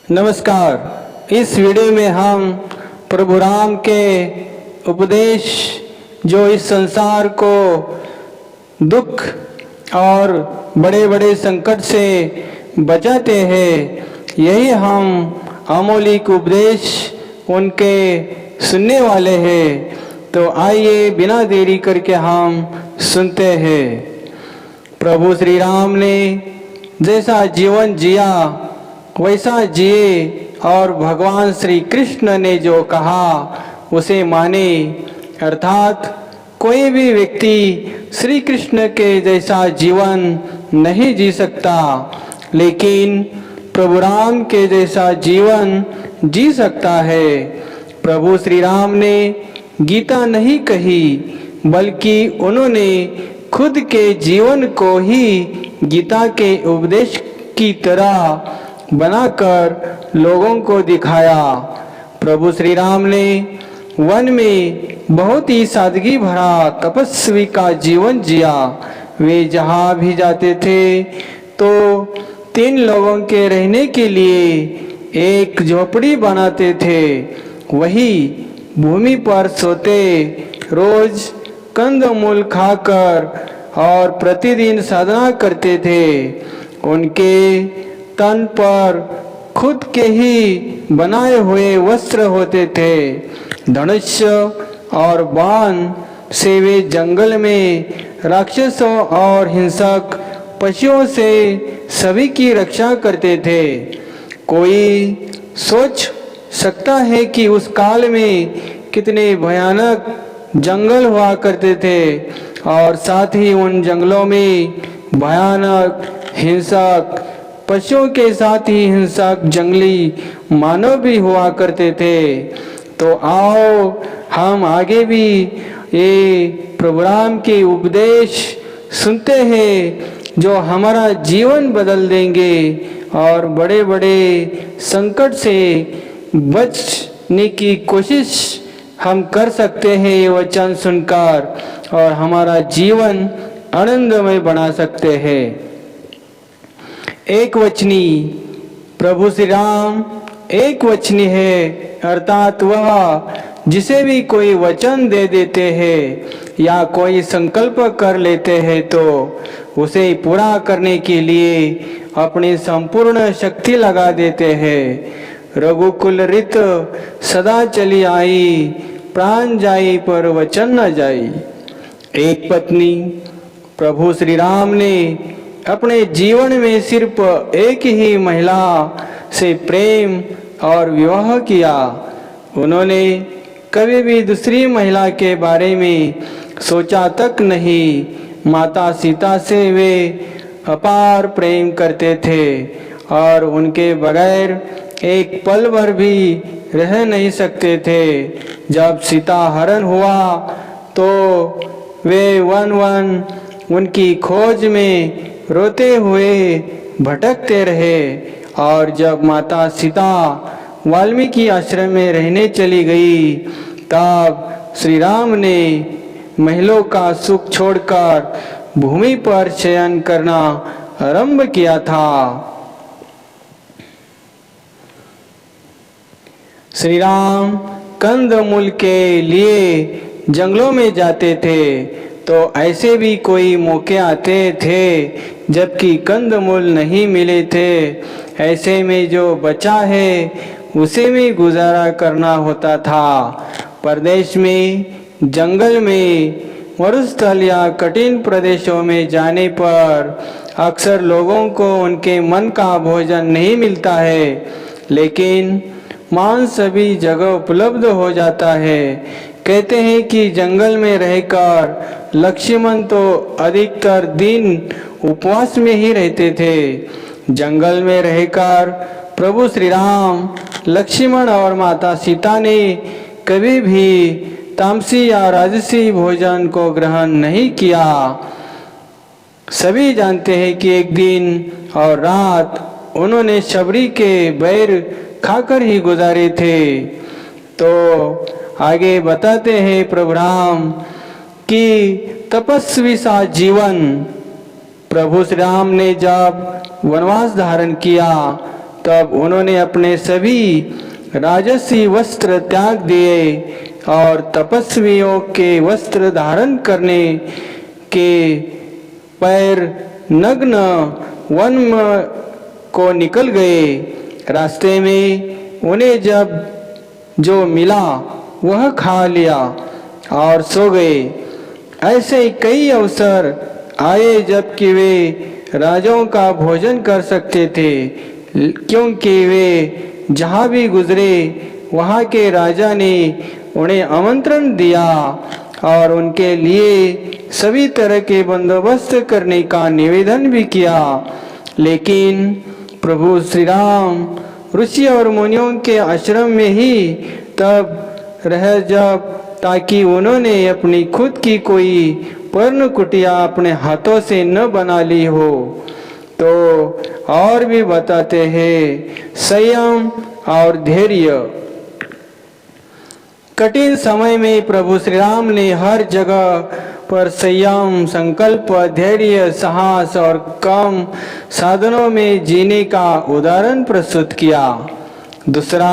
नमस्कार। इस वीडियो में हम प्रभु राम के उपदेश जो इस संसार को दुख और बड़े बड़े संकट से बचाते हैं, यही हम अमौलिक उपदेश उनके सुनने वाले हैं। तो आइए बिना देरी करके हम सुनते हैं। प्रभु श्री राम ने जैसा जीवन जिया वैसा जिए और भगवान श्री कृष्ण ने जो कहा उसे माने। अर्थात कोई भी व्यक्ति श्री कृष्ण के जैसा जीवन नहीं जी सकता, लेकिन प्रभु राम के जैसा जीवन जी सकता है। प्रभु श्री राम ने गीता नहीं कही, बल्कि उन्होंने खुद के जीवन को ही गीता के उपदेश की तरह बनाकर लोगों को दिखाया। प्रभु श्री राम ने वन में बहुत ही सादगी भरा तपस्वी का जीवन जिया। वे जहाँ भी जाते थे तो 3 लोगों के रहने के लिए एक झोपड़ी बनाते थे। वही भूमि पर सोते, रोज कंदमूल खाकर और प्रतिदिन साधना करते थे। उनके तन पर खुद के ही बनाए हुए वस्त्र होते थे। धनुष और बाण से वे जंगल में राक्षसों और हिंसक पशुओं से सभी की रक्षा करते थे। कोई सोच सकता है कि उस काल में कितने भयानक जंगल हुआ करते थे, और साथ ही उन जंगलों में भयानक हिंसक पशुओं के साथ ही हिंसक जंगली मानव भी हुआ करते थे। तो आओ हम आगे भी ये प्रभु राम के उपदेश सुनते हैं जो हमारा जीवन बदल देंगे और बड़े बड़े संकट से बचने की कोशिश हम कर सकते हैं ये वचन सुनकर, और हमारा जीवन आनंदमय बना सकते हैं। एक वचनी प्रभु श्री राम एक वचनी है, अर्थात वह जिसे भी कोई वचन दे देते हैं या कोई संकल्प कर लेते हैं तो उसे पूरा करने के लिए अपनी संपूर्ण शक्ति लगा देते हैं। रघुकुल रित सदा चली आई, प्राण जाई पर वचन न जाई। एक पत्नी प्रभु श्री राम ने अपने जीवन में सिर्फ एक ही महिला से प्रेम और विवाह किया। उन्होंने कभी भी दूसरी महिला के बारे में सोचा तक नहीं। माता सीता से वे अपार प्रेम करते थे और उनके बगैर एक पल भर भी रह नहीं सकते थे। जब सीता हरण हुआ तो वे वन वन उनकी खोज में रोते हुए भटकते रहे, और जब माता सीता वाल्मीकि आश्रम में रहने चली गई तब श्री राम ने महलों का सुख छोड़कर भूमि पर शयन करना आरंभ किया था। श्री राम कंदमूल के लिए जंगलों में जाते थे, तो ऐसे भी कोई मौके आते थे जबकि कंदमूल नहीं मिले थे। ऐसे में जो बचा है उसे में गुजारा करना होता था। प्रदेश में, जंगल में, मरुस्थल या कठिन प्रदेशों में जाने पर अक्सर लोगों को उनके मन का भोजन नहीं मिलता है, लेकिन मांस सभी जगह उपलब्ध हो जाता है। कहते हैं कि जंगल में रहकर लक्ष्मण तो अधिकतर दिन उपवास में ही रहते थे। जंगल में रहकर प्रभु श्री राम, लक्ष्मण और माता सीता ने कभी भी तामसी या राजसी भोजन को ग्रहण नहीं किया। सभी जानते हैं कि एक दिन और रात उन्होंने शबरी के बैर खाकर ही गुजारे थे। तो आगे बताते हैं प्रभु राम कि तपस्वी सा जीवन प्रभु श्री राम ने जब वनवास धारण किया तब उन्होंने अपने सभी राजसी वस्त्र त्याग दिए और तपस्वियों के वस्त्र धारण करने के पैर नग्न वन को निकल गए। रास्ते में उन्हें जब जो मिला वह खा लिया और सो गए। ऐसे कई अवसर आए जबकि वे राजाओं का भोजन कर सकते थे, क्योंकि वे जहाँ भी गुजरे वहाँ के राजा ने उन्हें आमंत्रण दिया और उनके लिए सभी तरह के बंदोबस्त करने का निवेदन भी किया। लेकिन प्रभु श्री राम ऋषि और मुनियों के आश्रम में ही तब रह जब ताकि उन्होंने अपनी खुद की कोई पर्ण कुटिया अपने हाथों से न बना ली हो। तो और भी बताते हैं संयम और धैर्य। कठिन समय में प्रभु श्री राम ने हर जगह पर संयम, संकल्प, धैर्य, साहस और कम साधनों में जीने का उदाहरण प्रस्तुत किया। दूसरा,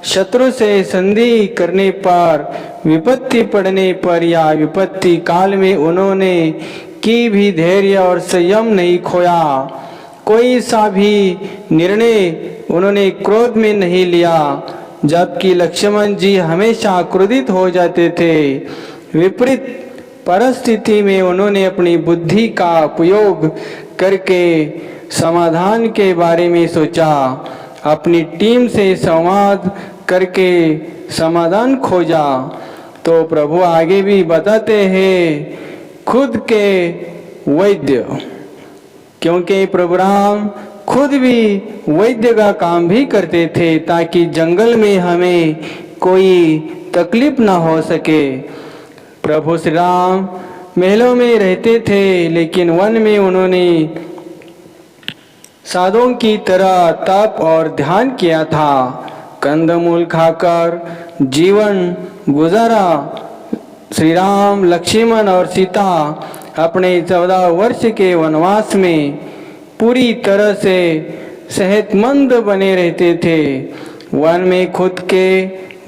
शत्रु से संधि करने पर, विपत्ति पड़ने पर या विपत्ति काल में उन्होंने की भी धैर्य और संयम नहीं खोया। कोई सा भी निर्णय उन्होंने क्रोध में नहीं लिया, जबकि लक्ष्मण जी हमेशा क्रोधित हो जाते थे। विपरीत परिस्थिति में उन्होंने अपनी बुद्धि का उपयोग करके समाधान के बारे में सोचा, अपनी टीम से संवाद करके समाधान खोजा। तो प्रभु आगे भी बताते हैं खुद के वैद्य, क्योंकि प्रभु राम खुद भी वैद्य का काम भी करते थे ताकि जंगल में हमें कोई तकलीफ ना हो सके। प्रभु श्री राम महलों में रहते थे, लेकिन वन में उन्होंने साधुओं की तरह तप और ध्यान किया था। कंदमूल खाकर जीवन गुजारा। श्री राम, लक्ष्मण और सीता अपने 14 वर्ष के वनवास में पूरी तरह से सेहतमंद बने रहते थे। वन में खुद के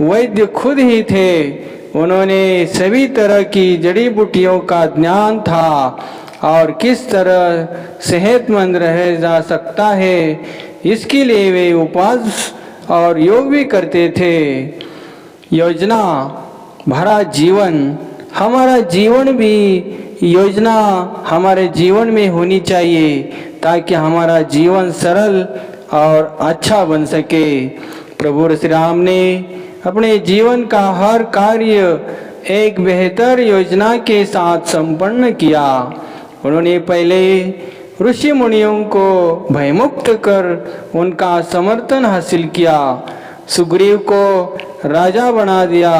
वैद्य खुद ही थे। उन्होंने सभी तरह की जड़ी बूटियों का ज्ञान था और किस तरह सेहतमंद रह जा सकता है, इसके लिए वे उपवास और योग भी करते थे। योजना भरा जीवन। हमारा जीवन भी योजना हमारे जीवन में होनी चाहिए ताकि हमारा जीवन सरल और अच्छा बन सके। प्रभु श्री राम ने अपने जीवन का हर कार्य एक बेहतर योजना के साथ संपन्न किया। उन्होंने पहले ऋषि मुनियों को भयमुक्त कर उनका समर्थन हासिल किया। सुग्रीव को राजा बना दिया।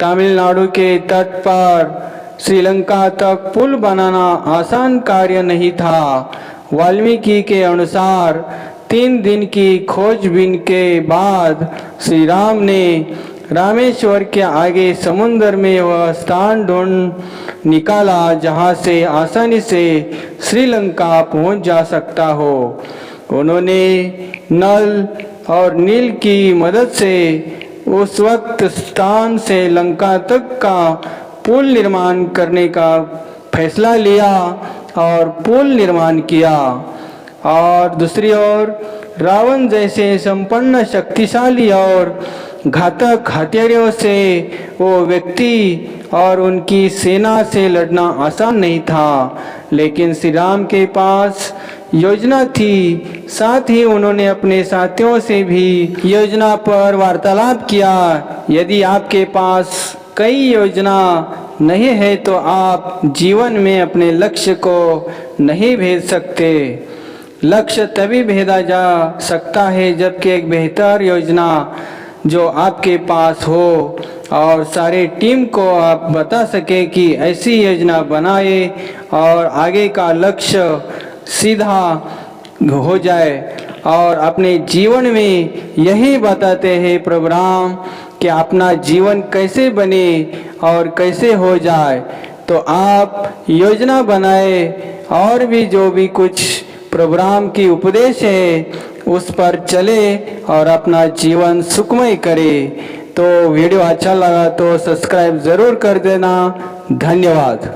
तमिलनाडु के तट पर श्रीलंका तक पुल बनाना आसान कार्य नहीं था। वाल्मीकि के अनुसार 3 दिन की खोजबीन के बाद श्री राम ने रामेश्वर के आगे समुद्र में वह स्थान ढूंढ निकाला जहां से आसानी से श्रीलंका पहुंच जा सकता हो। उन्होंने नल और नील की मदद से उस वक्त स्थान से लंका तक का पुल निर्माण करने का फैसला लिया और पुल निर्माण किया। और दूसरी ओर रावण जैसे संपन्न, शक्तिशाली और घातक हथियारों से वो व्यक्ति और उनकी सेना से लड़ना आसान नहीं था, लेकिन श्री राम के पास योजना थी। साथ ही उन्होंने अपने साथियों से भी योजना पर वार्तालाप किया। यदि आपके पास कई योजना नहीं है तो आप जीवन में अपने लक्ष्य को नहीं भेज सकते। लक्ष्य तभी भेजा जा सकता है जबकि एक बेहतर योजना जो आपके पास हो और सारे टीम को आप बता सके कि ऐसी योजना बनाए और आगे का लक्ष्य सीधा हो जाए। और अपने जीवन में यही बताते हैं प्रभु राम कि अपना जीवन कैसे बने और कैसे हो जाए। तो आप योजना बनाए और भी जो भी कुछ प्रभु राम की उपदेश है उस पर चले और अपना जीवन सुखमय करे। तो वीडियो अच्छा लगा तो सब्सक्राइब ज़रूर कर देना। धन्यवाद।